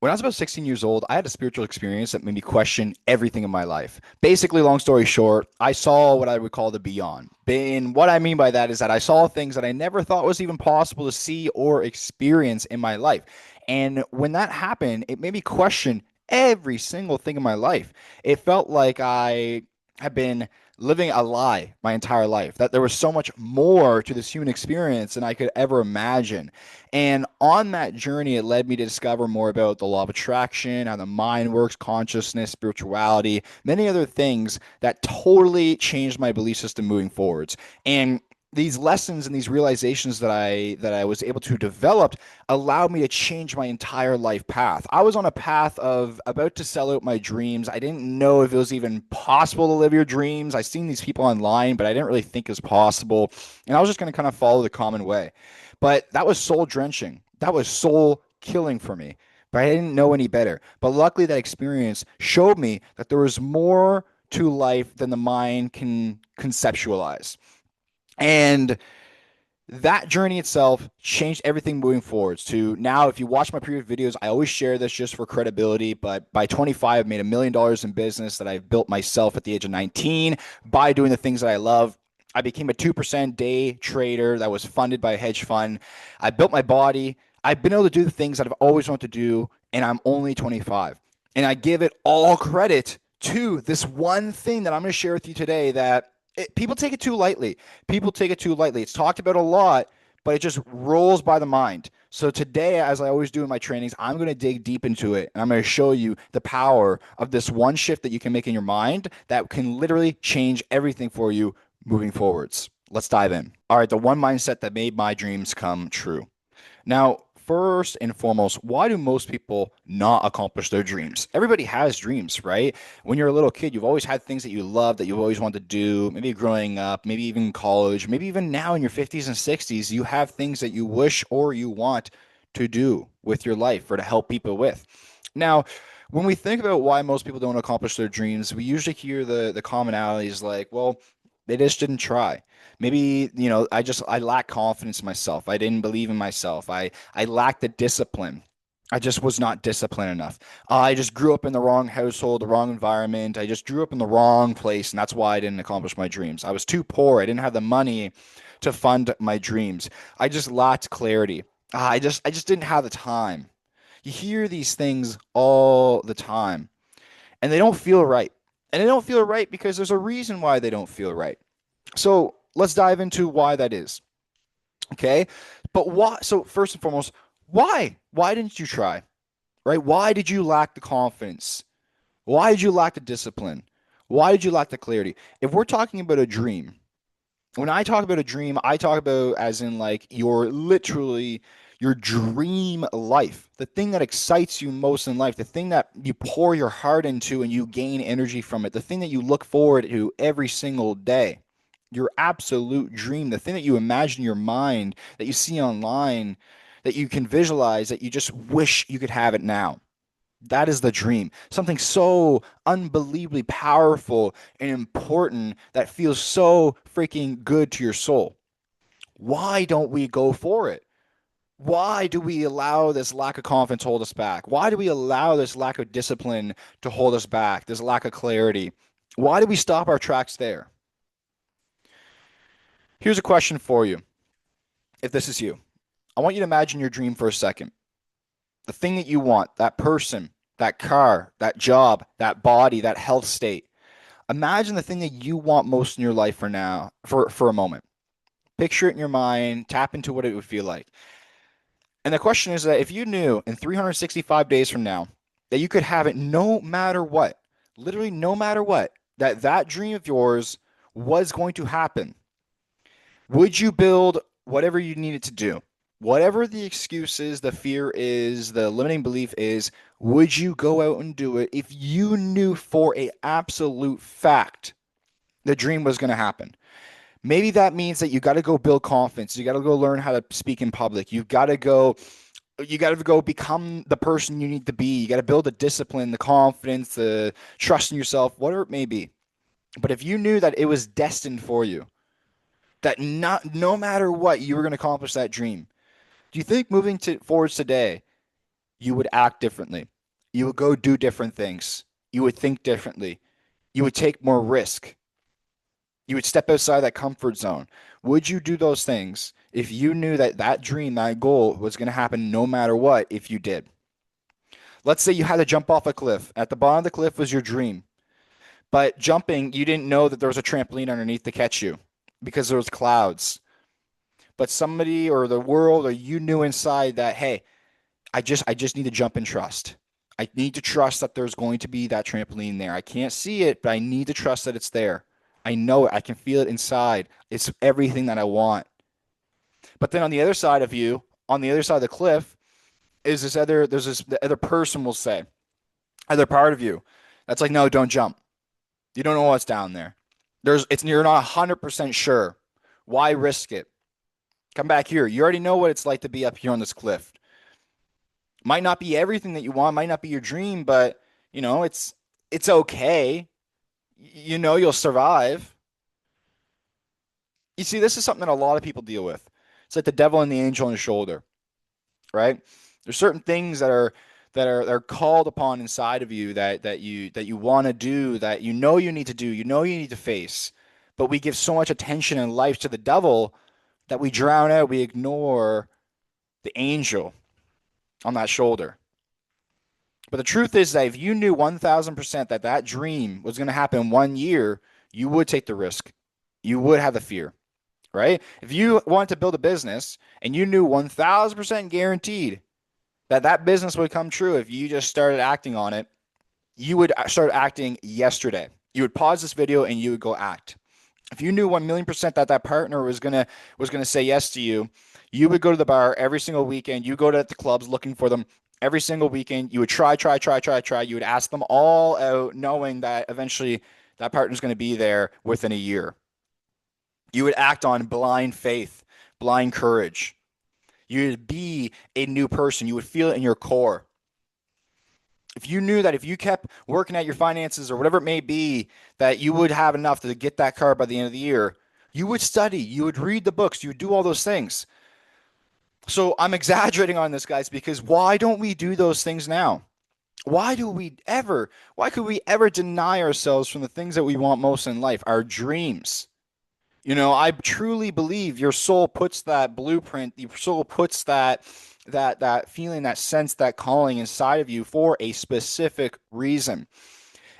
When I was about 16 years old, I had a spiritual experience that made me question everything in my life. Basically, long story short, I saw what I would call the beyond. And what I mean by that is that I saw things that I never thought was even possible to see or experience in my life. And when that happened, it made me question every single thing in my life. It felt like I had been living a lie my entire life, that there was so much more to this human experience than I could ever imagine. And on that journey, it led me to discover more about the law of attraction, how the mind works, consciousness, spirituality, many other things that totally changed my belief system moving forwards. And these lessons and these realizations that I was able to develop allowed me to change my entire life path. I was on a path of about to sell out my dreams. I didn't know if it was even possible to live your dreams. I seen these people online, but I didn't really think it was possible. And I was just going to kind of follow the common way. But that was soul drenching. That was soul killing for me. But I didn't know any better. But luckily, that experience showed me that there was more to life than the mind can conceptualize. And that journey itself changed everything moving forwards to now. If you watch my previous videos, I always share this just for credibility, but by 25 I've made $1 million in business that I've built myself at the age of 19 by doing the things that I love. I became a 2% day trader that was funded by a hedge fund. I built my body. I've been able to do the things that I've always wanted to do, and I'm only 25. And I give it all credit to this one thing that I'm going to share with you today that people take it too lightly. People take it too lightly. It's talked about a lot, but it just rolls by the mind. So today, as I always do in my trainings, I'm going to dig deep into it and I'm going to show you the power of this one shift that you can make in your mind that can literally change everything for you moving forwards. Let's dive in. All right, the one mindset that made my dreams come true. Now, first and foremost, why do most people not accomplish their dreams? Everybody has dreams, right? When you're a little kid, you've always had things that you love that you've always wanted to do, maybe growing up, maybe even college, maybe even now in your 50s and 60s, you have things that you wish or you want to do with your life or to help people with. Now, when we think about why most people don't accomplish their dreams, we usually hear the commonalities like, well, they just didn't try. Maybe, I lack confidence in myself. I didn't believe in myself. I lacked the discipline. I just was not disciplined enough. I just grew up in the wrong household, the wrong environment. I just grew up in the wrong place, and that's why I didn't accomplish my dreams. I was too poor. I didn't have the money to fund my dreams. I just lacked clarity. I just didn't have the time. You hear these things all the time, and they don't feel right. And they don't feel right because there's a reason why they don't feel right. So let's dive into why that is. Okay. But why? So, first and foremost, why? Why didn't you try? Right? Why did you lack the confidence? Why did you lack the discipline? Why did you lack the clarity? If we're talking about a dream, when I talk about a dream, I talk about as in like your dream life, the thing that excites you most in life, the thing that you pour your heart into and you gain energy from it, the thing that you look forward to every single day, your absolute dream, the thing that you imagine in your mind, that you see online, that you can visualize, that you just wish you could have it now. That is the dream. Something so unbelievably powerful and important that feels so freaking good to your soul. Why don't we go for it? Why do we allow this lack of confidence hold us back? Why do we allow this lack of discipline to hold us back? This lack of clarity? Why do we stop our tracks there? Here's a question for you. If this is you, I want you to imagine your dream for a second. The thing that you want, that person, that car, that job, that body, that health state. Imagine the thing that you want most in your life for now, for a moment. Picture it in your mind, tap into what it would feel like. And the question is that if you knew in 365 days from now that you could have it no matter what, literally no matter what, that dream of yours was going to happen, would you build whatever you needed to do? Whatever the excuse is, the fear is, the limiting belief is, would you go out and do it if you knew for a absolute fact the dream was going to happen? Maybe that means that you got to go build confidence. You got to go learn how to speak in public. You got to go become the person you need to be. You got to build the discipline, the confidence, the trust in yourself, whatever it may be. But if you knew that it was destined for you, that not no matter what you were going to accomplish that dream, do you think moving to forwards today you would act differently. You would go do different things. You would think differently. You would take more risk. You would step outside that comfort zone. Would you do those things if you knew that that dream, that goal was going to happen no matter what if you did? Let's say you had to jump off a cliff. At the bottom of the cliff was your dream. But jumping, you didn't know that there was a trampoline underneath to catch you because there was clouds. But somebody or the world or you knew inside that, hey, I just need to jump and trust. I need to trust that there's going to be that trampoline there. I can't see it, but I need to trust that it's there. I know it. I can feel it inside. It's everything that I want. But then on the other side of you, on the other side of the cliff, is the other person will say, other part of you that's like, no, don't jump. You don't know what's down there. You're not 100% sure. Why risk it? Come back here. You already know what it's like to be up here on this cliff. Might not be everything that you want, might not be your dream, but it's okay. You know you'll survive. You see, this is something that a lot of people deal with. It's like the devil and the angel on the shoulder, right? There's certain things that are called upon inside of you that you want to do, that you need to do, you need to face. But we give so much attention in life to the devil that we drown out, we ignore the angel on that shoulder. But the truth is that if you knew 1000% that that dream was going to happen in 1 year, you would take the risk. You would have the fear, right? If you wanted to build a business and you knew 1000% guaranteed that that business would come true if you just started acting on it, you would start acting yesterday. You would pause this video and you would go act. If you knew 1,000,000% that that partner was gonna say yes to you, you would go to the bar every single weekend. You go to the clubs looking for them every single weekend. You would try. You would ask them all out, knowing that eventually that partner's going to be there within a year. You would act on blind faith, blind courage. You would be a new person. You would feel it in your core. If you knew that if you kept working at your finances or whatever it may be, that you would have enough to get that car by the end of the year, you would study, you would read the books, you would do all those things. So I'm exaggerating on this, guys, because why don't we do those things now? Why could we ever deny ourselves from the things that we want most in life, our dreams? I truly believe your soul puts that blueprint, your soul puts that feeling, that sense, that calling inside of you for a specific reason.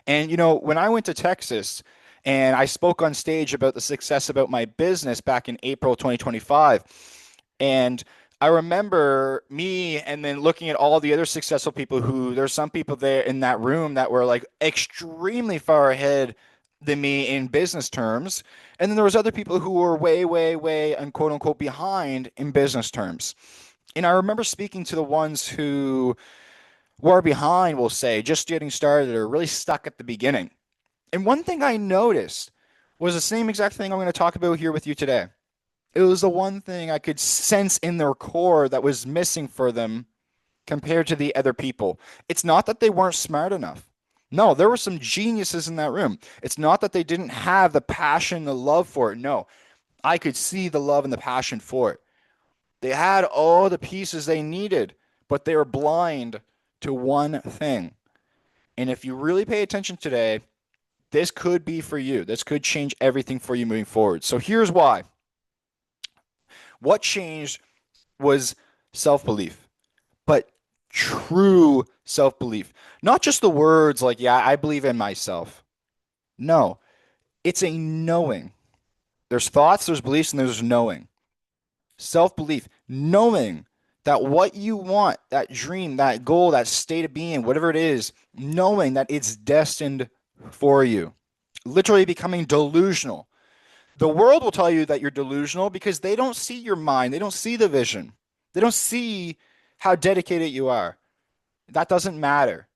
And when I went to Texas and I spoke on stage about the success about my business back in April 2025, and I remember me and then looking at all the other successful people who there's some people there in that room that were like extremely far ahead than me in business terms. And then there was other people who were way, way, way, and quote unquote behind in business terms. And I remember speaking to the ones who were behind, we'll say, just getting started or really stuck at the beginning. And one thing I noticed was the same exact thing I'm going to talk about here with you today. It was the one thing I could sense in their core that was missing for them compared to the other people. It's not that they weren't smart enough. No, there were some geniuses in that room. It's not that they didn't have the passion, the love for it. No, I could see the love and the passion for it. They had all the pieces they needed, but they were blind to one thing. And if you really pay attention today, this could be for you. This could change everything for you moving forward. So here's why. What changed was self-belief, but true self-belief. Not just the words like, yeah, I believe in myself. No, it's a knowing. There's thoughts, there's beliefs, and there's knowing. Self-belief, knowing that what you want, that dream, that goal, that state of being, whatever it is, knowing that it's destined for you. Literally becoming delusional. The world will tell you that you're delusional because they don't see your mind. They don't see the vision. They don't see how dedicated you are. That doesn't matter.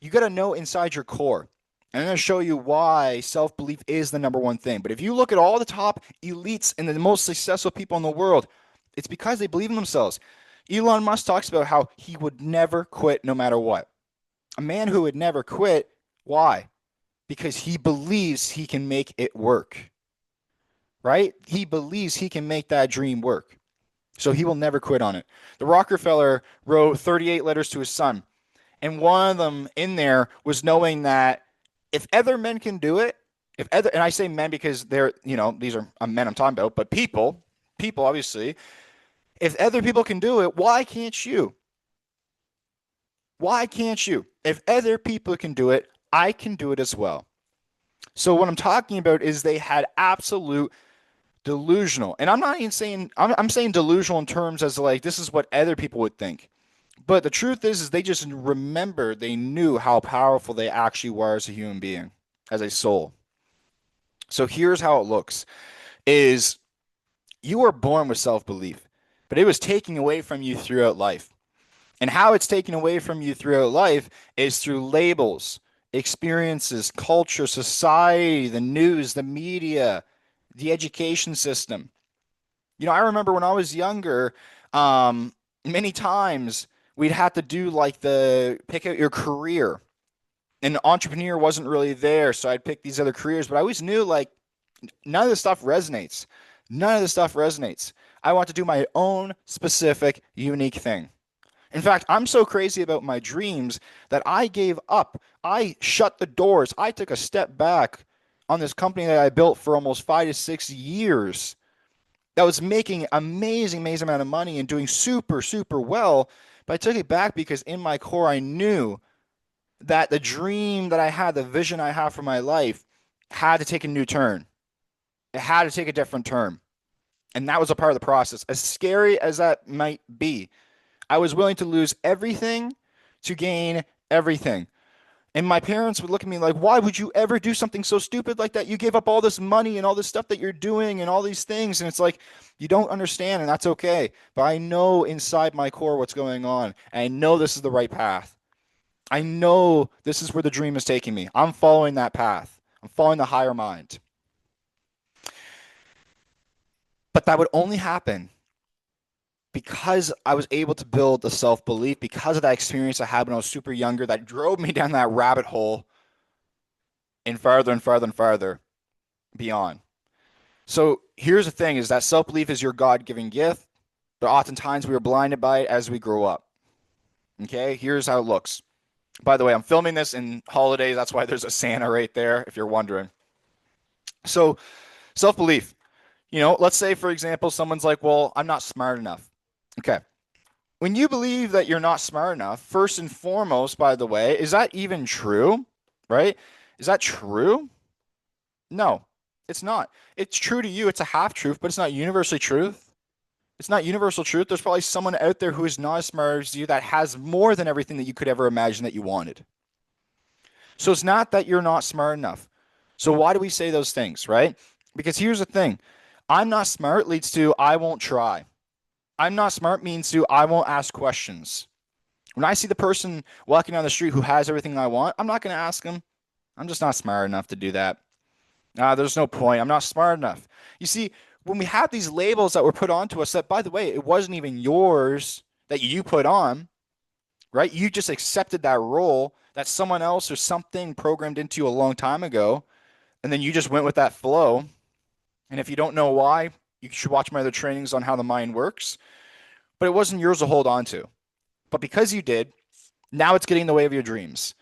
You got to know inside your core. And I'm going to show you why self-belief is the number one thing. But if you look at all the top elites and the most successful people in the world, it's because they believe in themselves. Elon Musk talks about how he would never quit no matter what. A man who would never quit. Why? Because he believes he can make it work. Right? He believes he can make that dream work. So he will never quit on it. The Rockefeller wrote 38 letters to his son. And one of them in there was knowing that if other men can do it, if other, and I say men because they're, these are men I'm talking about, but people obviously, if other people can do it, why can't you? Why can't you? If other people can do it, I can do it as well. So what I'm talking about is they had absolute delusional, and I'm not even saying I'm saying delusional in terms as like this is what other people would think. But the truth is they just remembered, they knew how powerful they actually were as a human being, as a soul. So here's how it looks is you were born with self-belief, but it was taken away from you throughout life. And how it's taken away from you throughout life is through labels, experiences, culture, society, the news, the media, the education system. I remember when I was younger, many times we'd have to do like the pick out your career. And entrepreneur wasn't really there, so I'd pick these other careers, but I always knew like none of this stuff resonates. None of this stuff resonates. I want to do my own specific, unique thing. In fact, I'm so crazy about my dreams that I gave up. I shut the doors. I took a step back on this company that I built for almost 5 to 6 years that was making amazing, amazing amount of money and doing super, super well. But I took it back because in my core, I knew that the dream that I had, the vision I had for my life had to take a new turn. It had to take a different turn. And that was a part of the process. As scary as that might be, I was willing to lose everything to gain everything. And my parents would look at me like, why would you ever do something so stupid like that? You gave up all this money and all this stuff that you're doing and all these things. And it's like, you don't understand, and that's okay. But I know inside my core what's going on. And I know this is the right path. I know this is where the dream is taking me. I'm following that path. I'm following the higher mind. But that would only happen because I was able to build the self-belief because of that experience I had when I was super younger that drove me down that rabbit hole and farther and farther and farther beyond. So here's the thing is that self-belief is your God-given gift, but oftentimes we are blinded by it as we grow up. Okay, here's how it looks. By the way, I'm filming this in holidays. That's why there's a Santa right there, if you're wondering. So self-belief, let's say, for example, someone's like, well, I'm not smart enough. Okay. When you believe that you're not smart enough, first and foremost, by the way, is that even true? Right? Is that true? No, it's not. It's true to you. It's a half truth, but it's not universally truth. It's not universal truth. There's probably someone out there who is not as smart as you that has more than everything that you could ever imagine that you wanted. So it's not that you're not smart enough. So why do we say those things, right? Because here's the thing. I'm not smart leads to I won't try. I'm not smart means to I won't ask questions. When I see the person walking down the street who has everything I want, I'm not going to ask them. I'm just not smart enough to do that. There's no point. I'm not smart enough. You see, when we have these labels that were put onto us that, by the way, it wasn't even yours that you put on, right? You just accepted that role that someone else or something programmed into you a long time ago, and then you just went with that flow. And if you don't know why, you should watch my other trainings on how the mind works. But it wasn't yours to hold on to. But because you did, now it's getting in the way of your dreams.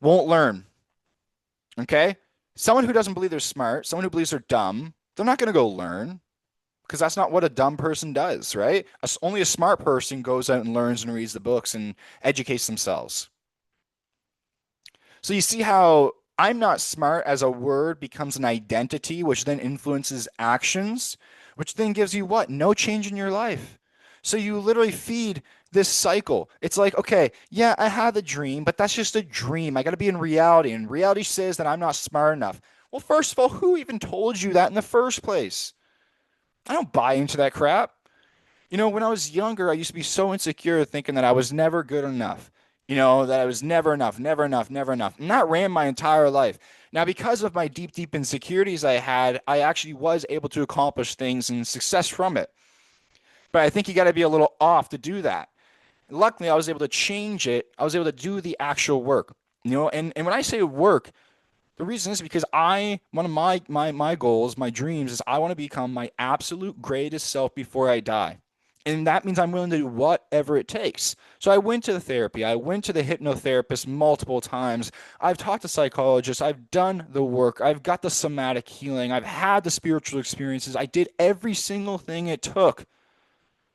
Won't learn. Okay? Someone who doesn't believe they're smart, someone who believes they're dumb, they're not going to go learn because that's not what a dumb person does, right? Only a smart person goes out and learns and reads the books and educates themselves. So you see how I'm not smart as a word becomes an identity, which then influences actions, which then gives you what? No change in your life. So you literally feed this cycle. It's like, okay, yeah, I have a dream, but that's just a dream. I got to be in reality. And reality says that I'm not smart enough. Well, first of all, who even told you that in the first place? I don't buy into that crap. When I was younger, I used to be so insecure thinking that I was never good enough. That I was never enough, never enough, never enough. And that ran my entire life. Now, because of my deep, deep insecurities I had, I actually was able to accomplish things and success from it. But I think you got to be a little off to do that. Luckily, I was able to change it. I was able to do the actual work. And when I say work, the reason is because one of my goals, my dreams is I want to become my absolute greatest self before I die. And that means I'm willing to do whatever it takes. So I went to the therapy. I went to the hypnotherapist multiple times. I've talked to psychologists. I've done the work. I've got the somatic healing. I've had the spiritual experiences. I did every single thing it took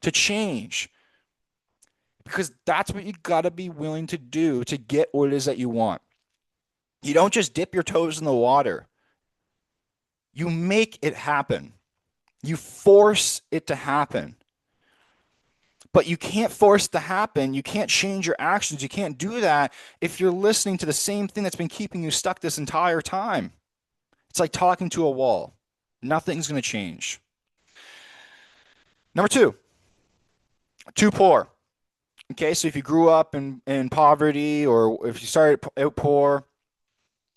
to change because that's what you got to be willing to do to get what it is that you want. You don't just dip your toes in the water. You make it happen. You force it to happen. But you can't force it to happen. You can't change your actions. You can't do that if you're listening to the same thing that's been keeping you stuck this entire time. It's like talking to a wall. Nothing's going to change. Number two, too poor. Okay, so if you grew up in poverty or if you started out poor,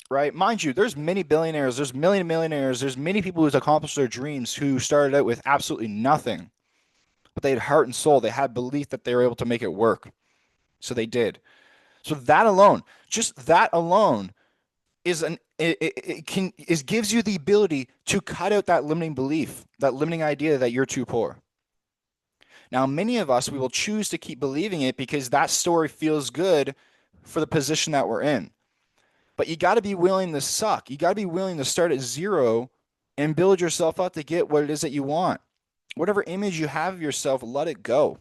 right? Mind you, there's many billionaires, there's million millionaires, there's many people who's accomplished their dreams who started out with absolutely nothing, but they had heart and soul. They had belief that they were able to make it work. So they did. So that alone, just that alone is it can is gives you the ability to cut out that limiting belief, that limiting idea that you're too poor. Now, many of us we will choose to keep believing it because that story feels good for the position that we're in. But you got to be willing to suck. You got to be willing to start at zero and build yourself up to get what it is that you want. Whatever image you have of yourself, let it go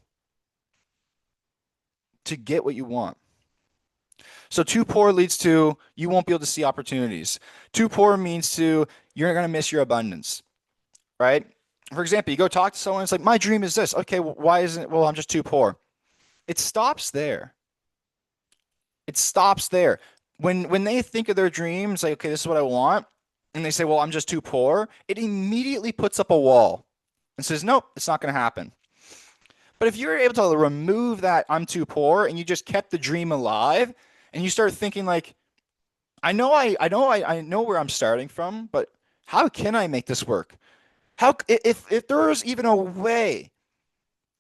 to get what you want. So too poor leads to you won't be able to see opportunities. Too poor means to you're going to miss your abundance, right? For example, you go talk to someone, it's like, my dream is this. Okay, well, why isn't it? Well, I'm just too poor. It stops there. It stops there. When they think of their dreams, like, okay, this is what I want, and they say, well, I'm just too poor, it immediately puts up a wall and says, nope, it's not going to happen. But if you're able to remove that I'm too poor and you just kept the dream alive and you start thinking like, I know where I'm starting from, but how can I make this work? How if there's even a way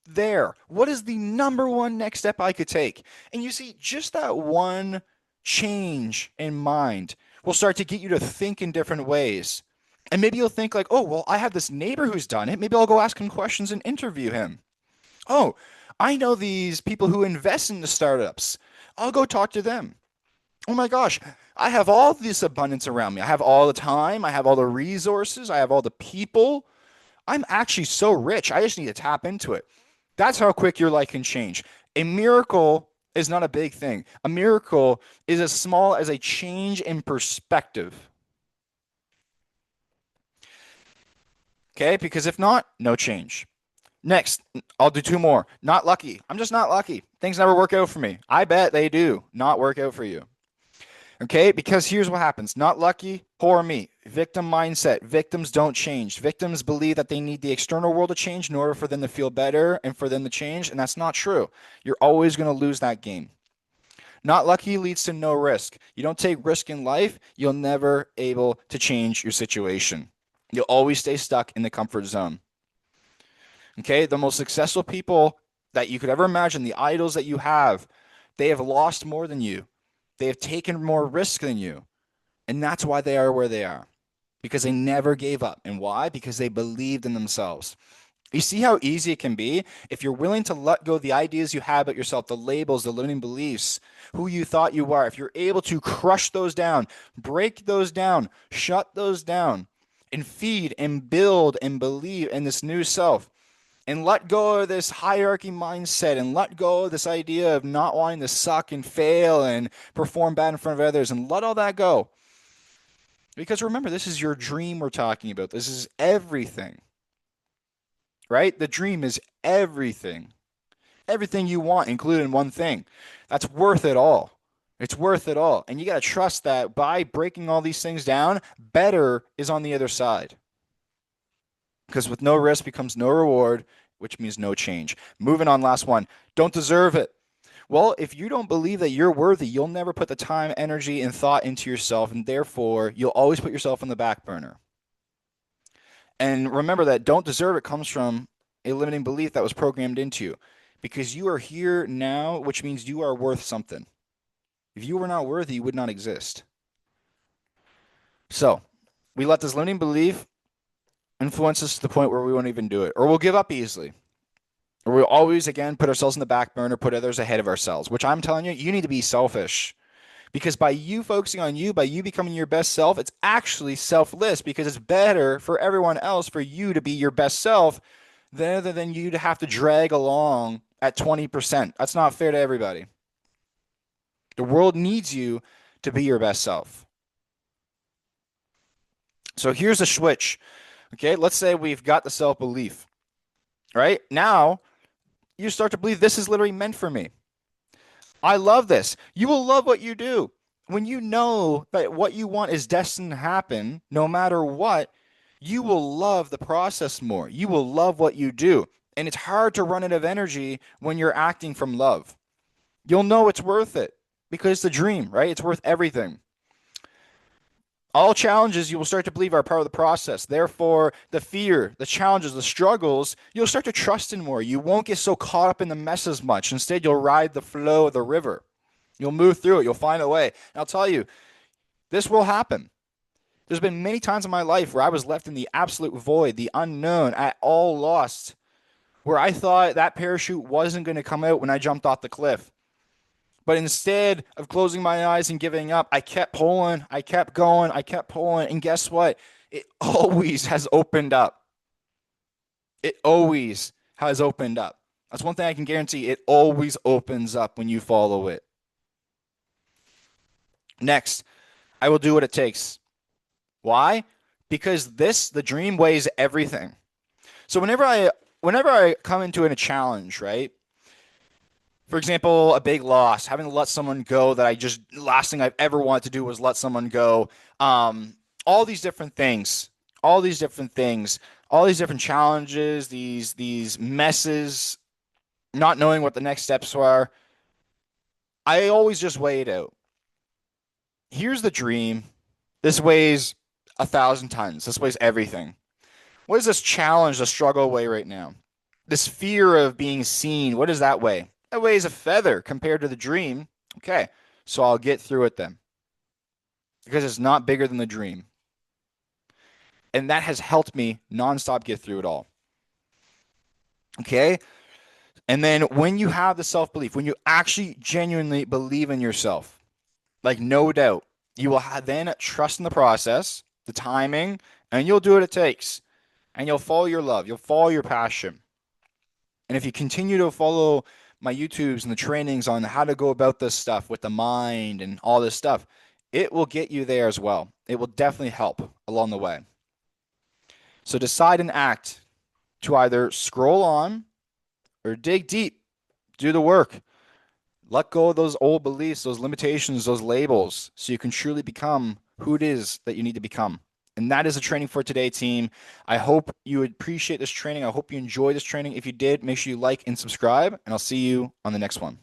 there, what is the number one next step I could take? And you see, just that one change in mind will start to get you to think in different ways. And maybe you'll think like, oh, well, I have this neighbor who's done it. Maybe I'll go ask him questions and interview him. Oh, I know these people who invest in the startups. I'll go talk to them. Oh my gosh, I have all this abundance around me. I have all the time. I have all the resources. I have all the people. I'm actually so rich. I just need to tap into it. That's how quick your life can change. A miracle is not a big thing. A miracle is as small as a change in perspective. Okay? Because if not, no change. Next, I'll do two more. Not lucky. I'm just not lucky. Things never work out for me. I bet they do not work out for you. Okay, because here's what happens. Not lucky, poor me. Victim mindset. Victims don't change. Victims believe that they need the external world to change in order for them to feel better and for them to change, and that's not true. You're always going to lose that game. Not lucky leads to no risk. You don't take risk in life, you'll never able to change your situation. You'll always stay stuck in the comfort zone. Okay, the most successful people that you could ever imagine, the idols that you have, they have lost more than you. They have taken more risk than you. And that's why they are where they are. Because they never gave up. And why? Because they believed in themselves. You see how easy it can be if you're willing to let go of the ideas you have about yourself, the labels, the limiting beliefs, who you thought you are. If you're able to crush those down, break those down, shut those down, and feed and build and believe in this new self, and let go of this hierarchy mindset and let go of this idea of not wanting to suck and fail and perform bad in front of others and let all that go. Because remember, this is your dream we're talking about. This is everything, right? The dream is everything. Everything you want, including one thing. That's worth it all. It's worth it all. And you got to trust that by breaking all these things down, better is on the other side. Because with no risk becomes no reward, which means no change. Moving on, last one. Don't deserve it. Well, if you don't believe that you're worthy, you'll never put the time, energy, and thought into yourself, and therefore you'll always put yourself on the back burner. And remember that don't deserve it comes from a limiting belief that was programmed into you. Because you are here now, which means you are worth something. If you were not worthy, you would not exist. So, we let this limiting belief influence us to the point where we won't even do it, or we'll give up easily. We always, again, put ourselves in the back burner, put others ahead of ourselves, which I'm telling you, you need to be selfish. Because by you focusing on you, by you becoming your best self, it's actually selfless because it's better for everyone else for you to be your best self rather than you to have to drag along at 20%. That's not fair to everybody. The world needs you to be your best self. So here's a switch. Okay, let's say we've got the self belief, right? Now you start to believe this is literally meant for me. I love this. You will love what you do. When you know that what you want is destined to happen, no matter what, you will love the process more. You will love what you do. And it's hard to run out of energy when you're acting from love. You'll know it's worth it because it's the dream, right? It's worth everything. All challenges you will start to believe are part of the process. Therefore, the fear, the challenges, the struggles, you'll start to trust in more. You won't get so caught up in the mess as much. Instead, you'll ride the flow of the river. You'll move through it. You'll find a way. And I'll tell you, this will happen. There's been many times in my life where I was left in the absolute void, the unknown, at all lost, where I thought that parachute wasn't going to come out when I jumped off the cliff. But instead of closing my eyes and giving up, I kept pulling, I kept going, I kept pulling. And guess what? It always has opened up. It always has opened up. That's one thing I can guarantee. It always opens up when you follow it. Next, I will do what it takes. Why? Because the dream weighs everything. So whenever I come into a challenge, right? For example, a big loss, having to let someone go that I just last thing I've ever wanted to do was let someone go. All these different things, all these different things, all these different challenges, these messes, not knowing what the next steps are. I always just weigh it out. Here's the dream. This weighs 1,000 tons. This weighs everything. What does this challenge, the struggle weigh right now? This fear of being seen, what does that weigh? That weighs a feather compared to the dream. Okay, so I'll get through it then because it's not bigger than the dream. And that has helped me nonstop get through it all. Okay, and then when you have the self belief, when you actually genuinely believe in yourself, like no doubt, you will then trust in the process, the timing, and you'll do what it takes. And you'll follow your love, you'll follow your passion. And if you continue to follow my YouTubes and the trainings on how to go about this stuff with the mind and all this stuff, it will get you there as well. It will definitely help along the way. So decide and act to either scroll on or dig deep, do the work. Let go of those old beliefs, those limitations, those labels, so you can truly become who it is that you need to become. And that is the training for today, team. I hope you appreciate this training. I hope you enjoy this training. If you did, make sure you like and subscribe, and I'll see you on the next one.